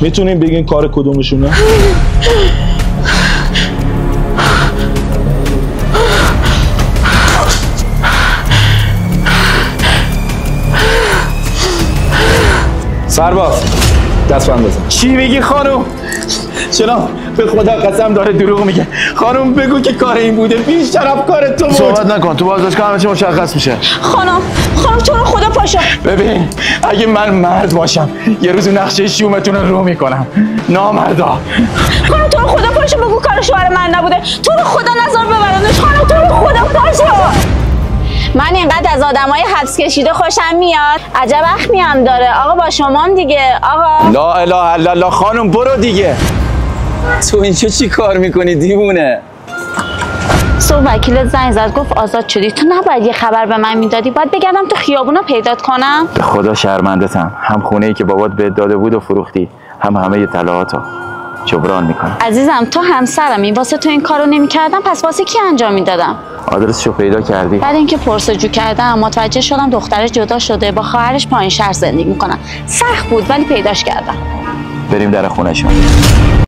میتونین بگین کار کدومشونه؟ سرباز دست بند بزن. چی میگی خانم؟ جناب به خدا قسم داره دروغ میگه. خانم بگو که کار این بوده، بیش طرف کار تو بود. صحبت نکن، تو بازداشتگاه همه چی مشخص میشه. خانم تو رو خدا پاشو. ببین اگه من مرد باشم یه روز نقشه شومتون رو میکنم. نامردا. خانم تو رو خدا پاشو بگو کار شوهر من نبوده. تو رو خدا نذار ببرنش. خانم تو رو خدا پاشو. من اینقدر از آدمای حبس کشیده خوشم میاد. عجب اخمی هم داره. آقا با شمام دیگه. آقا لا اله الا الله. خانم برو دیگه. تو اینجا چی کار میکنی دیوونه؟ صبح وکیل زنگ زد گفت آزاد شدی. تو نباید یه خبر به من میدادی؟ باید بگردم تو خیابونا پیدات کنم. به خدا شرمندتم. هم خونه‌ای که بابات بهت داده بود و فروختی، هم همه طلاهاتو جبران میکنم. عزیزم تو همسرمی، واسه تو این کارو نمیکردم پس واسه کی انجام میدادم؟ آدرسشو پیدا کردی؟ بعد اینکه پرسجو کردم متوجه شدم دخترش جدا شده، با خواهرش پایین شهر زندگی میکنن. سخت بود ولی پیداش کردم. بریم در خونه‌شون.